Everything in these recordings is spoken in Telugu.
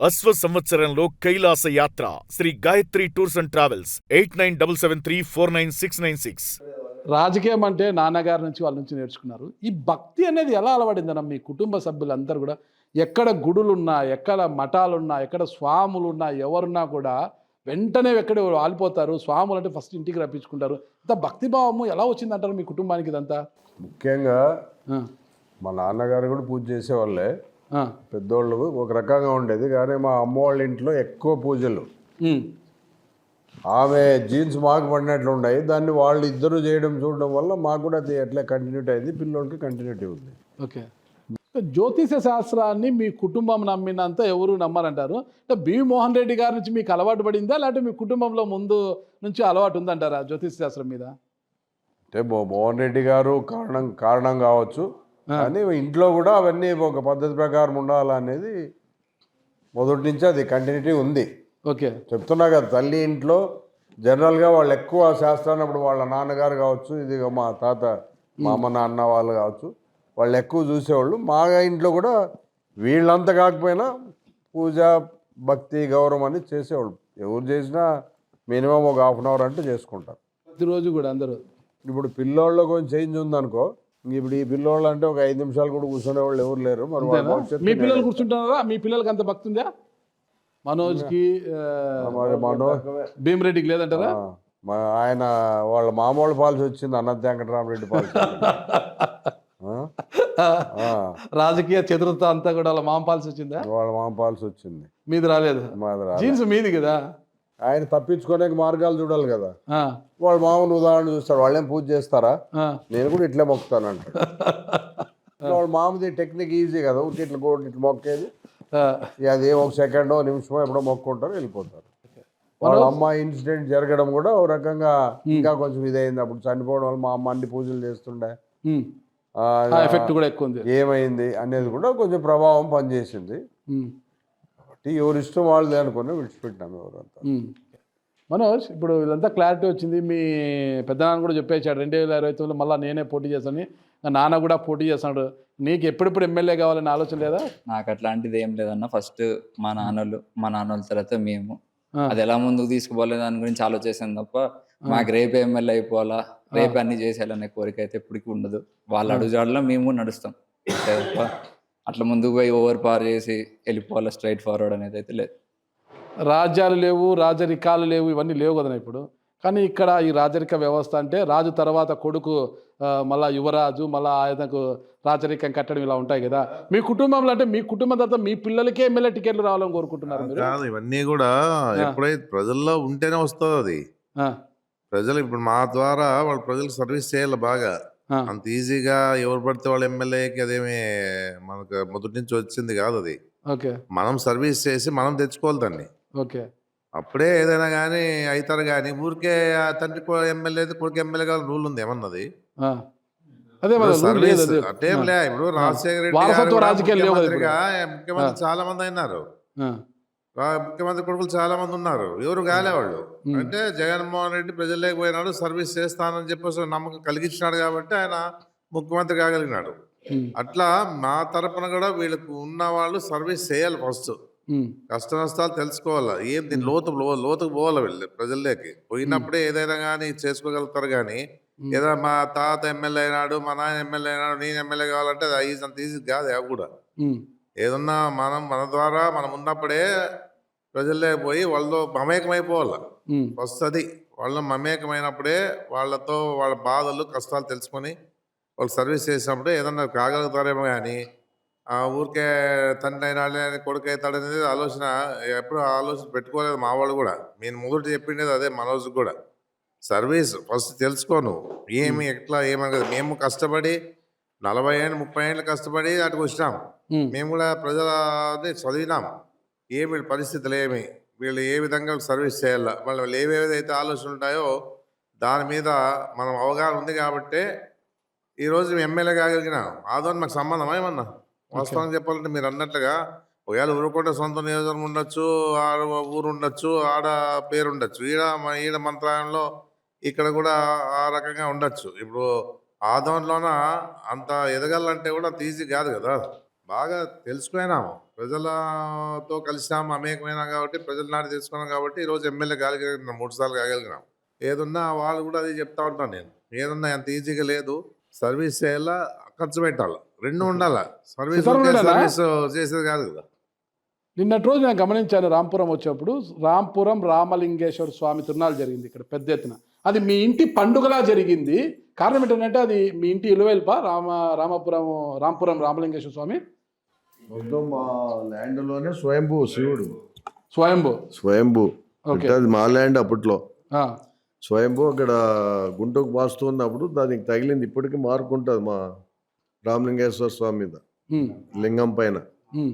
అశ్వ సంవత్సరంలో కైలాస యాత్ర Shri Gayatri tours and travels 8977349696. రాజకీయం అంటే నాన్నగారి నుంచి వాళ్ళ నుంచి నేర్చుకున్నారు. ఈ భక్తి అనేది ఎలా అలవడిందన్న మీ కుటుంబ సభ్యులందరూ కూడా? ఎక్కడ గుడులున్నా, ఎక్కడ మఠాలున్నా, ఎక్కడ స్వాములున్నా, ఎవరున్నా కూడా వెంటనే ఎక్కడ వాలిపోతారు. స్వాములు అంటే ఫస్ట్ ఇంటికి రప్పించుకుంటారు. ఇంత భక్తిభావము ఎలా వచ్చిందంటారు మీ కుటుంబానికి ఇదంతా? ముఖ్యంగా మా నాన్నగారు కూడా పూజ చేసేవాళ్ళే. పెద్దోళ్ళు ఒక రకంగా ఉండేది, కానీ మా అమ్మ వాళ్ళ ఇంట్లో ఎక్కువ పూజలు. ఆమె జీన్స్ మాకు పడినట్లు ఉన్నాయి, దాన్ని వాళ్ళు ఇద్దరు చేయడం చూడడం వల్ల మాకు కూడా అది ఎట్లా కంటిన్యూటీ అయింది, పిల్లలకి కంటిన్యూటీ ఉంది. ఓకే. జ్యోతిష శాస్త్రాన్ని మీ కుటుంబం నమ్మినంత ఎవరు నమ్మరంటారు. అంటే బివి మోహన్ రెడ్డి గారి నుంచి మీకు అలవాటు పడిందా, లేకపోతే మీ కుటుంబంలో ముందు నుంచి అలవాటు ఉందంటారా జ్యోతిష శాస్త్రం మీద? అంటే మోహన్ రెడ్డి గారు కారణం కావచ్చు, కానీ ఇంట్లో కూడా అవన్నీ ఒక పద్ధతి ప్రకారం ఉండాలనేది మొదటి నుంచి అది కంటిన్యూటీ ఉంది. ఓకే, చెప్తున్నా కదా, తల్లి ఇంట్లో జనరల్గా వాళ్ళు ఎక్కువ శాస్త్రాన్ని, అప్పుడు వాళ్ళ నాన్నగారు కావచ్చు, ఇది మా తాత మా అమ్మ నాన్న వాళ్ళు కావచ్చు, వాళ్ళు ఎక్కువ చూసేవాళ్ళు. మా ఇంట్లో కూడా వీళ్ళంతా కాకపోయినా పూజ భక్తి గౌరవం అని చేసేవాళ్ళు. ఎవరు చేసినా మినిమం ఒక హాఫ్ అన్ అవర్ అంటే చేసుకుంటారు ప్రతిరోజు కూడా అందరూ. ఇప్పుడు పిల్లోళ్ళు కొంచెం చేంజ్ ఉందనుకో, ఇప్పుడు ఈ పిల్లోళ్ళు అంటే ఒక 5 నిమిషాలు కూడా కూర్చునే వాళ్ళు ఎవరు లేరు. మరి మీ పిల్లలు కూర్చుంటున్నారా? మీ పిల్లలకి అంత భక్తి ఉందా? మనోజ్కి, భీమరెడ్డికి లేదంటారా? ఆయన వాళ్ళ మామూలు పాలసీ వచ్చింది, అనంత వెంకటరామరెడ్డి పాలసీ. రాజకీయ చతురత అంతా కూడా వాళ్ళ మామ పాలసీ వచ్చిందా? వాళ్ళ మామ పాలసీ వచ్చింది, మీది రాలేదు. జీన్స్ మీది కదా. ఆయన తప్పించుకునే మార్గాలు చూడాలి కదా. వాళ్ళ మామూలు ఉదాహరణ చూస్తాడు, వాళ్ళేం పూజ చేస్తారా, నేను కూడా ఇట్లా మొక్కుతానంట. వాళ్ళ మామది టెక్నిక్ ఈజీ కదా, ఇట్లా మొక్కేది, అది ఒక సెకండో నిమిషమో ఎప్పుడో మొక్కుంటారు, వెళ్ళిపోతారు. వాళ్ళ అమ్మ ఇన్సిడెంట్ జరగడం కూడా ఒక రకంగా ఇంకా కొంచెం ఇదైంది. అప్పుడు చనిపోవడం వల్ల మా అమ్మ అన్ని పూజలు చేస్తుండే, ఎఫెక్ట్ కూడా ఎక్కువ ఉంది. ఏమైంది అనేది కూడా కొంచెం ప్రభావం పనిచేసింది. కాబట్టి ఎవరి ఇష్టం వాళ్ళది అనుకుని విడిచిపెట్టినాము ఎవరంతా. మనోజ్, ఇప్పుడు ఇదంతా క్లారిటీ వచ్చింది. మీ పెద్దనాన్న కూడా చెప్పేశాడు 2029లో మళ్ళీ నేనే పోటీ చేస్తాను, నాన్న కూడా పోటీ చేస్తాడు. నీకు ఎప్పుడెప్పుడు ఎమ్మెల్యే కావాలని ఆలోచన లేదా? నాకు అట్లాంటిది ఏం లేదన్న. ఫస్ట్ మా నాన్నోళ్ళ తర్వాత మేము అది ఎలా ముందుకు తీసుకుపోలేదు దాని గురించి ఆలోచిస్తాను తప్ప, మాకు రేపే ఎమ్మెల్యే అయిపోవాలా, రేపే అన్ని చేసేయాలనే కోరిక అయితే ఎప్పటికీ ఉండదు. వాళ్ళ అడుగుజాడలో మేము నడుస్తాం తప్ప అట్లా ముందుకు పోయి ఓవర్ పవర్ చేసి వెళ్ళిపోవాలా స్ట్రైట్ ఫార్వర్డ్ అనేది అయితే లేదు. రాజ్యాలు లేవు, రాజరికాలు లేవు, ఇవన్నీ లేవు కదా ఇప్పుడు. కానీ ఇక్కడ ఈ రాజరిక వ్యవస్థ అంటే రాజు తర్వాత కొడుకు, మళ్ళా యువరాజు, మళ్ళీ ఆయనకు రాజరికం కట్టడం, ఇలా ఉంటాయి కదా. మీ కుటుంబంలో అంటే మీ కుటుంబం తర్వాత మీ పిల్లలకే ఎమ్మెల్యే టికెట్లు రావాలని కోరుకుంటున్నారు మీరు? ఇవన్నీ కూడా ఎప్పుడైతే ప్రజల్లో ఉంటేనే వస్తుంది అది. ప్రజలు ఇప్పుడు మా ద్వారా వాళ్ళు ప్రజలకు సర్వీస్ చేయాలి బాగా. అంత ఈజీగా ఎవరు పడితే వాళ్ళ ఎమ్మెల్యేకి అదేమి మనకు మొదటి నుంచి వచ్చింది కాదు అది. మనం సర్వీస్ చేసి మనం తెచ్చుకోవాలి దాన్ని. ఓకే, అప్పుడే ఏదైనా కానీ అవుతారు. కానీ ఊరికే తండ్రి ఎమ్మెల్యే అయితే కొడుకు ఎమ్మెల్యే కాదు రూల్ ఉంది ఏమన్నది. సర్వీస్ అట్టేం లే. ఇప్పుడు రాజశేఖర రెడ్డి ముఖ్యమంత్రి చాలా మంది అయినారు, ముఖ్యమంత్రి కొడుకులు చాలా మంది ఉన్నారు, ఎవరు కాలేవాళ్ళు. అంటే జగన్మోహన్ రెడ్డి ప్రజల్లోకి పోయినాడు, సర్వీస్ చేస్తానని చెప్పేసి నమ్మకం కలిగించినాడు కాబట్టి ఆయన ముఖ్యమంత్రి కాగలిగినాడు. అట్లా మా తరపున కూడా వీళ్ళకు ఉన్న వాళ్ళు సర్వీస్ చేయాలి. ఫస్ట్ కష్ట నష్టాలు తెలుసుకోవాలి, ఏం దీని లోతుకు పోవాలి. వీళ్ళు ప్రజల్లోకి పోయినప్పుడే ఏదైనా కానీ చేసుకోగలుగుతారు. కానీ ఏదో మా తాత ఎమ్మెల్యే అయినాడు, మా నాయన ఎమ్మెల్యే అయినాడు, నేను ఎమ్మెల్యే కావాలంటే అది అంత ఈజీ కాదు. అవి కూడా ఏదన్నా మన ద్వారా మనం ఉన్నప్పుడే ప్రజల్లోకి పోయి వాళ్ళతో మమేకమైపోవాలి. ఫస్ట్ అది వాళ్ళ మమేకమైనప్పుడే వాళ్ళతో వాళ్ళ బాధలు కష్టాలు తెలుసుకొని వాళ్ళు సర్వీస్ చేసినప్పుడే ఏదన్నా కాగలుగుతారేమో. కానీ ఊరికే తండ్రి అయినాడే కొడుకు అవుతాడనేది ఆలోచన ఎప్పుడు పెట్టుకోలేదు మా వాళ్ళు కూడా. నేను మొదటి చెప్పిండేది అదే మనోజ్ కూడా, సర్వీస్ ఫస్ట్ తెలుసుకోను ఏమి ఎట్లా ఏమని. మేము కష్టపడి 40 ఏళ్ళు 30 ఏళ్ళు కష్టపడి అటుకు వచ్చినాం. మేము కూడా ప్రజల చదివినాం, ఏమి పరిస్థితులు ఏమి, వీళ్ళు ఏ విధంగా సర్వీస్ చేయాలా, వాళ్ళు ఏవేదైతే ఆలోచనలు ఉంటాయో దాని మీద మనం అవగాహన ఉంది కాబట్టి ఈరోజు మేము ఎమ్మెల్యే కాగలిగినాం. ఆదోని మాకు సంబంధం ఏమన్నా వాస్తవంగా చెప్పాలంటే మీరు అన్నట్లుగా ఒకవేళ ఊరుకుంట సొంత నియోజకవర్గం ఉండొచ్చు, ఆడ ఊరు ఉండొచ్చు, ఆడ పేరు ఉండొచ్చు, ఈడ మంత్రాలయంలో ఇక్కడ కూడా ఆ రకంగా ఉండొచ్చు. ఇప్పుడు ఆదోన్లోన అంత ఎదగాలంటే కూడా అంత ఈజీ కాదు కదా. బాగా తెలిసిపోయినాము, ప్రజలతో కలిసినాము, మమేకమైనాం కాబట్టి, ప్రజల నాటి తెలుసుకున్నాం కాబట్టి ఈరోజు ఎమ్మెల్యే కాగలిగినాం, 3 సార్లు కాగలిగినాం. ఏదున్నా వాళ్ళు కూడా అదే చెప్తా ఉంటాను నేను, ఏదన్నా అంత ఈజీగా లేదు, సర్వీస్ చేయాలా, ఖర్చు పెట్టాలి, రెండు ఉండాలా. సర్వీస్ చేసేది కాదు కదా. నిన్నటి రోజు నేను గమనించాను, రాంపురం వచ్చేప్పుడు రాంపురం రామలింగేశ్వర స్వామి తిరునాళ్ళు జరిగింది ఇక్కడ పెద్ద ఎత్తున. అది మీ ఇంటి పండుగలా జరిగింది. కారణం ఏంటంటే అది మీ ఇంటి ఇలువెల్ప రాంపురం రామలింగేశ్వర స్వామి మొత్తం మా ల్యాండ్లోనే స్వయంభూ శివుడు, స్వయంభూ. అంటే అది మా ల్యాండ్ అప్పట్లో. ఆ, స్వయంభూ అక్కడ గుంటకు పాస్తున్నప్పుడు దానికి తగిలింది. ఇప్పటికీ మార్కు ఉంటుంది మా రామలింగేశ్వర స్వామి మీద, ఉమ్, లింగం పైన. ఉమ్,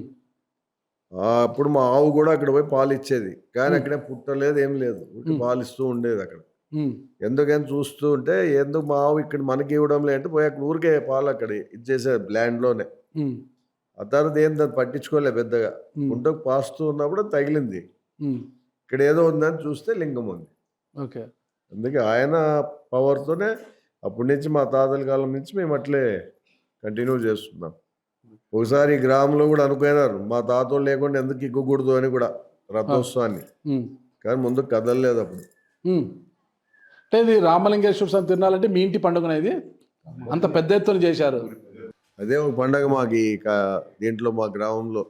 అప్పుడు మా ఆవు కూడా అక్కడ పోయి పాలు ఇచ్చేది, కానీ అక్కడే పుట్టలేదు, ఏం లేదు, పాలు ఇస్తూ ఉండేది అక్కడ. ఉమ్, ఎందుకని చూస్తూ ఉంటే ఎందుకు మా ఆవు ఇక్కడ మనకి ఇవ్వడం లేదంటే పోయి అక్కడ ఊరికే పాలు అక్కడ ఇచ్చేసేది ల్యాండ్లోనే. ఉమ్, ఆ తర్వాత ఏం దాన్ని పట్టించుకోలేదు పెద్దగా. గుంటకు పాస్తూ ఉన్నప్పుడు తగిలింది, ఉమ్, ఇక్కడ ఏదో ఉందని చూస్తే లింగం ఉంది. ఓకే. అందుకే ఆయన పవర్తోనే అప్పటి నుంచి మా తాతల కాలం నుంచి మేము అట్లే కంటిన్యూ చేస్తున్నాం. ఒకసారి ఈ గ్రామంలో కూడా అనుకున్నారు మా తాతలు లేకుండా ఎందుకు ఇక్కకూడదు అని కూడా రథోత్సవాన్ని, ఉమ్, కానీ ముందుకు కదలలేదు అప్పుడు. ఉమ్. అంటే ఇది రామలింగేశ్వర స్వామి తిరునాళ్ళంటే మీ ఇంటి పండుగన ఇది అంత పెద్ద ఎత్తున చేశారు. అదే ఒక పండగ మాకు దీంట్లో మా గ్రామంలో.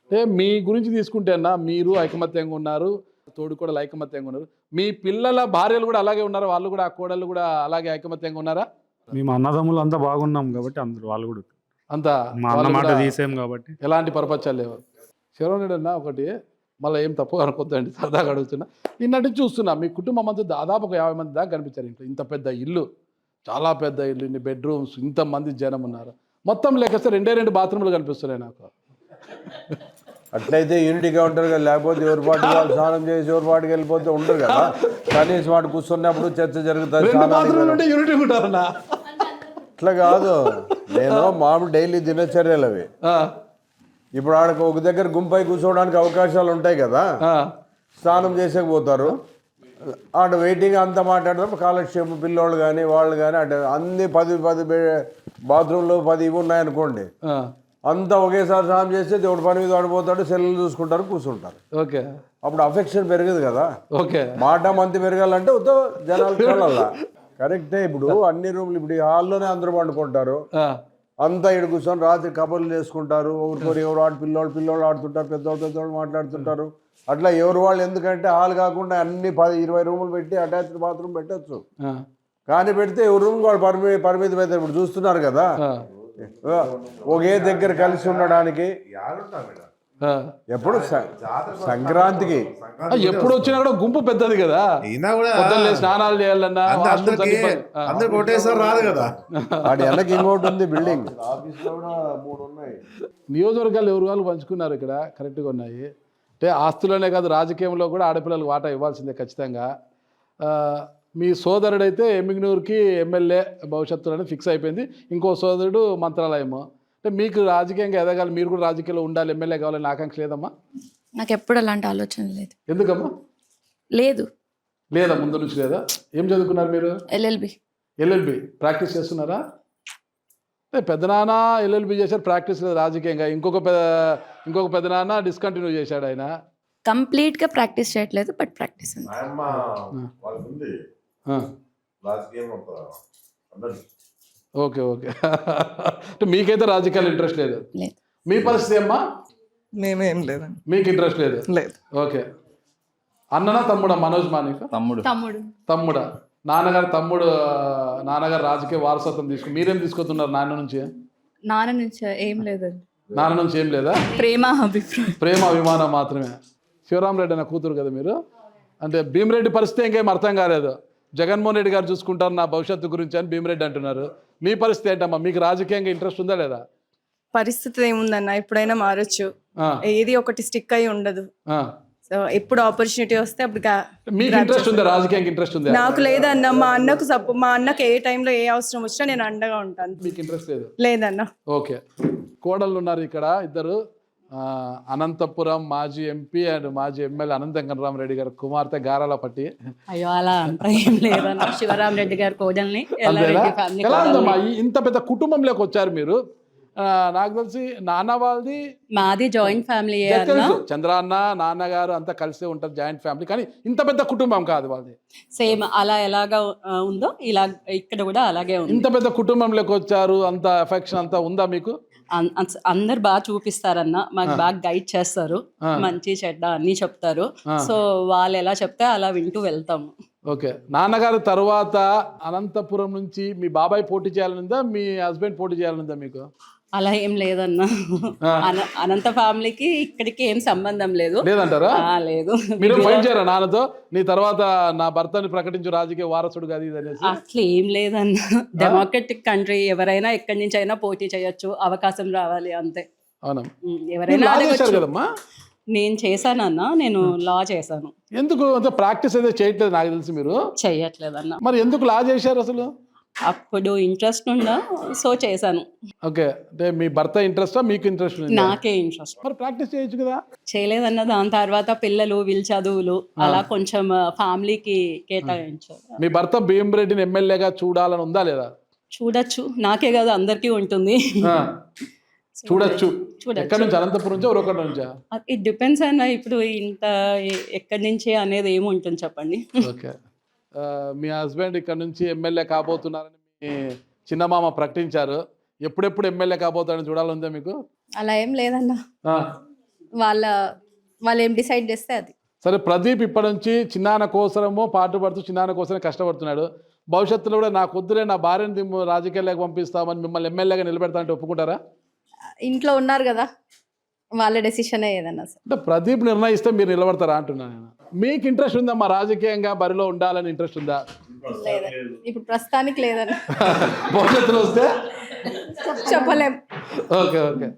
అంటే మీ గురించి తీసుకుంటే అన్న, మీరు ఐకమత్యంగా ఉన్నారు, తోడుకోడలు ఐకమత్యంగా ఉన్నారు, మీ పిల్లల భార్యలు కూడా అలాగే ఉన్నారు, వాళ్ళు కూడా ఆ కోడళ్ళు కూడా అలాగే ఐకమత్యంగా ఉన్నారా? మేము అన్నదమ్ములు అంతా బాగున్నాం కాబట్టి అందరూ వాళ్ళు కూడా అంతా మా అన్న మాట తీసేం కాబట్టి ఎలాంటి పరపచ్చాలు లేవు. శివరాముడు అన్న ఒకటి మళ్ళీ ఏం తప్పుగా అనుకోద్దండి, సరదాగా అడుగుతున్నా. నిన్నటి చూస్తున్నా మీ కుటుంబం అంతా దాదాపు ఒక 50 మంది దాకా కనిపించారు ఇంట్లో. ఇంత పెద్ద ఇల్లు, చాలా పెద్ద ఇల్లు, ఇన్ని బెడ్రూమ్స్, ఇంతమంది జనం ఉన్నారు. మొత్తం లేకొస్తే 2 బాత్రూమ్లు కనిపిస్తున్నాయి నాకు. అట్లయితే యూనిటీగా ఉంటారు కదా, లేకపోతే ఎవరి పాటికి వాళ్ళు స్నానం చేసి ఎవరి పాటికి వెళ్ళిపోతే ఉండరు కదా. కనీసం వాడు కూర్చున్నప్పుడు చర్చ జరుగుతుంది. 2 బాత్రూమ్లు ఉంటే యూనిటీ ఉంటారన్నా. అట్లా కాదు, నేను మామూలు డైలీ దినచర్యలు అవి. ఇప్పుడు ఆడకు ఒక దగ్గర గుంపై కూర్చోవడానికి అవకాశాలు ఉంటాయి కదా, స్నానం చేసేకపోతారు, ఆడ వెయిటింగ్ అంతా మాట్లాడదాం కాలక్షేపం, పిల్లోళ్ళు కానీ వాళ్ళు కానీ అంటే అన్ని 10 బాత్రూంలో 10 ఇవి ఉన్నాయనుకోండి, అంతా ఒకేసారి స్నానం చేస్తే దేవుడు పని మీద వాడిపోతాడు, సెల్లు చూసుకుంటారు, కూర్చుంటారు. ఓకే, అప్పుడు అఫెక్షన్ పెరగదు కదా. ఓకే, మాట మంతి పెరగాలంటే ఉత్త జనాలు చూడాలా. కరెక్టే. ఇప్పుడు అన్ని రూమ్లు ఇప్పుడు ఈ హాల్లోనే అందరూ పండుకుంటారు, అంతా ఇక్కడ కూర్చొని రాత్రి కబుర్లు చేసుకుంటారు, ఒకరికొరు ఎవరు పిల్లోళ్ళు ఆడుతుంటారు, పెద్దోళ్ళు మాట్లాడుతుంటారు. అట్లా ఎవరు వాళ్ళు, ఎందుకంటే హాల్ కాకుండా అన్ని 10-20 రూములు పెట్టి అటాచ్డ్ బాత్రూమ్ పెట్టచ్చు. కానీ పెడితే ఎవరు రూమ్ వాళ్ళు పరిమితి పెడతారు. ఇప్పుడు చూస్తున్నారు కదా, ఒకే దగ్గర కలిసి ఉండడానికి ఎప్పుడు సంక్రాంతికి ఎప్పుడు వచ్చినా కూడా గుంపు పెద్దది కదా, స్నానాలు చేయాలన్నా అందరికి ఒకటేసారి రాదు కదా. వాటి వెనక ఇంకోటి ఉంది బిల్డింగ్, ఆఫీస్లో కూడా 3 ఉన్నాయి. నియోజకవర్గాలు ఎవరు వాళ్ళు పంచుకున్నారు ఇక్కడ, కరెక్ట్గా ఉన్నాయి. అంటే ఆస్తులోనే కాదు, రాజకీయంలో కూడా ఆడపిల్లలకు వాటా ఇవ్వాల్సిందే ఖచ్చితంగా. మీ సోదరుడైతే ఎమ్మిగనూరుకి ఎమ్మెల్యే భవిష్యత్తులోనే ఫిక్స్ అయిపోయింది, ఇంకో సోదరుడు మంత్రాలయము. అంటే మీకు రాజకీయంగా ఎదగాలి, మీరు కూడా రాజకీయాల్లో ఉండాలి, ఎమ్మెల్యే కావాలని ఆకాంక్ష లేదమ్మా? నాకు ఎప్పుడు అలాంటి ఆలోచన లేదు. ఎందుకమ్మా లేదు? లేదా ముందు నుంచి లేదా? ఏం చదువుకున్నారు మీరు? ఎల్ఎల్బి ప్రాక్టీస్ చేస్తున్నారా? పెద్దనాన్న ఎల్ఎల్బి చేశారు, ప్రాక్టీస్ లేదు రాజకీయంగా. ఇంకొక పెద్దనాన్న డిస్కంటిన్యూ చేశాడు, ఆయన కంప్లీట్ గా ప్రాక్టీస్ చేయట్లేదు, బట్ ప్రాక్టీస్ ఉంది. Okay, okay. అంటే మీకైతే రాజకీయాలు ఇంట్రెస్ట్ లేదు. మీ పరిస్థితి అమ్మా? మేమేం లేదండి. మీకు ఇంట్రెస్ట్ లేదు? ఓకే. అన్ననా తమ్ముడా మనోజ్ మానిక? తమ్ముడా? నాన్నగారు రాజకీయ వారసత్వం మీరేం తీసుకొస్తున్నారు నాన్న నుంచి? నాన్న నుంచి ఏం లేదండి. నాన్న నుంచి ఏం లేదా? ప్రేమ అభిమానం మాత్రమే. శివరామరెడ్డి అన్న కూతురు కదా మీరు? అంటే భీమిరెడ్డి పరిస్థితి ఇంకేం అర్థం కాలేదు. జగన్మోహన్ రెడ్డి గారు చూసుకుంటారు నా భవిష్యత్తు గురించి అని భీమిరెడ్డి అంటున్నారు. మీ పరిస్థితి ఏంటమ్మా? మీకు రాజకీయంగా ఇంట్రెస్ట్ ఉందా లేదా? పరిస్థితి ఏముందన్న, ఎప్పుడైనా మారచ్చు, ఏది ఒకటి స్టిక్ అయి ఉండదు. సో ఎప్పుడు ఆపర్చునిటీ వస్తే అప్పుడు. మీకు ఇంట్రెస్ట్ ఉందా? రాజకీయంగా ఇంట్రెస్ట్ ఉందా? నాకు లేదన్న. మా అన్నకు ఏ టైంలో ఏ అవసరం వచ్చినా నేను అండగా ఉంటాను. మీకు ఇంట్రెస్ట్ లేదు? లేదన్న. ఓకే. కోడళ్ళు ఉన్నారు ఇక్కడ ఇద్దరు, అనంతపురం మాజీ ఎంపీ అండ్ మాజీ ఎమ్మెల్యే అనంత వెంకటరామరెడ్డి గారు కుమార్తె గారాలపట్టి. అయ్యో అలా అంతా ఏం లేదన్న. శివరామరెడ్డి గారు కోడల్ని. ఎలా ఉందమ్మా ఇంత పెద్ద కుటుంబంలోకి వచ్చారు మీరు? నాకు తెలిసి నాన్న వాళ్ళది మాది జాయింట్ ఫ్యామిలీ అన్న. తెలుసు, చంద్రాన్న నాన్నగారు అంతా కలిసే ఉంటారు, జాయింట్ ఫ్యామిలీ. కానీ ఇంత పెద్ద కుటుంబం కాదు వాళ్ళది. సేమ్ అలా ఎలాగా ఉందో ఇలా ఇక్కడ కూడా అలాగే ఉంది. ఇంత పెద్ద కుటుంబంలోకి వచ్చారు, అంత ఎఫెక్షన్ అంతా ఉందా మీకు? అందరు బాగా చూపిస్తారన్న, మాకు బాగా గైడ్ చేస్తారు, మంచి చెడ్డ అన్ని చెప్తారు. సో వాళ్ళు ఎలా చెప్తే అలా వింటూ వెళ్తాము. ఓకే. నాన్నగారు తర్వాత అనంతపురం నుంచి మీ బాబాయ్ పోటీ చేయాలనుందా, మీ హస్బెండ్ పోటీ చేయాలనుందా మీకు? అలా ఏం లేదన్న. అనంత ఫ్యామిలీకి ఇక్కడికి ఏం సంబంధం లేదు. లేదంటారా? లేదు. మీరు ఫైట్ చేయరా నాన్నతో, నీ తర్వాత నా భర్తని ప్రకటించు రాజకీయ వారసుడు కాదు ఇది అనేసి? అట్లా ఏం లేదన్న. డెమోక్రటిక్ కంట్రీ, ఎవరైనా ఎక్కడి నుంచి అయినా పోటీ చేయొచ్చు, అవకాశం రావాలి అంతే. అవునా? ఎవరైనా అడగొచ్చు. కదమ్మా. నేను చేశానన్న, నేను లా చేశాను. ఎందుకు అంత ప్రాక్టీస్ అయితే చేయట్లేదు నాకు తెలిసి మీరు? చెయ్యట్లేదన్న. మరి ఎందుకు లా చేశారు అసలు? అప్పుడు ఇంట్రెస్ట్ ఉందా, సో చేశాను. ఓకే. అంటే మీ భర్త ఇంట్రెస్టా మీకు ఇంట్రెస్ట్? నాకే ఇంట్రెస్ట్. మరి ప్రాక్టీస్ చేయొచ్చు కదా? చేయలేదన్న. దాని తర్వాత పిల్లలు, వీళ్ళ చదువులు, అలా కొంచెం ఫ్యామిలీకి కేటాయించారు. మీ భర్త భీమరెడ్డిని ఎమ్మెల్యేగా చూడాలని ఉందా లేదా? చూడొచ్చు, నాకే కాదు అందరికీ ఉంటుంది. చూడొచ్చు. ఎక్కడి నుంచి? అనంతపురం నుంచి ఒకరి నుంచా? ఇట్ డిపెండ్స్ అన్న. ఇప్పుడు ఇంత ఎక్కడి నుంచి అనేది ఏముంటుంది చెప్పండి. ఓకే. మీ హస్బెండ్ ఇక్కడ నుంచి ఎమ్మెల్యే కాబోతున్నారని మీ చిన్నమామ ప్రకటించారు. ఎప్పుడెప్పుడు ఎమ్మెల్యే కాబోతారని చూడాలందా మీకు? అలా ఏం లేదన్న, వాళ్ళు ఏం డిసైడ్ చేస్తే అది. సరే, ప్రదీప్ ఇప్పటి నుంచి చిన్నాన్న కోసమో పాటుపడుతూ చిన్నాన్న కోసమే కష్టపడుతున్నాడు. భవిష్యత్తులో కూడా నాకు వద్దులే, నా భార్యని రాజకీయాలకు పంపిస్తామని మిమ్మల్ని ఎమ్మెల్యేగా నిలబెడతానంటే ఒప్పుకుంటారా? ఇంట్లో ఉన్నారు కదా, వాళ్ళ డెసిషనే ఏదన్నా సార్. అంటే ప్రదీప్ నిర్ణయిస్తే మీరు నిలబడతారా అంటున్నా నేను. మీకు ఇంట్రెస్ట్ ఉందా మా రాజకీయంగా బరిలో ఉండాలని ఇంట్రెస్ట్ ఉందా? లేదా, ఇప్పుడు ప్రస్తుతానికి లేదన్న. భవిష్యత్తులో వస్తే చెప్పలేం. ఓకే. ఓకే.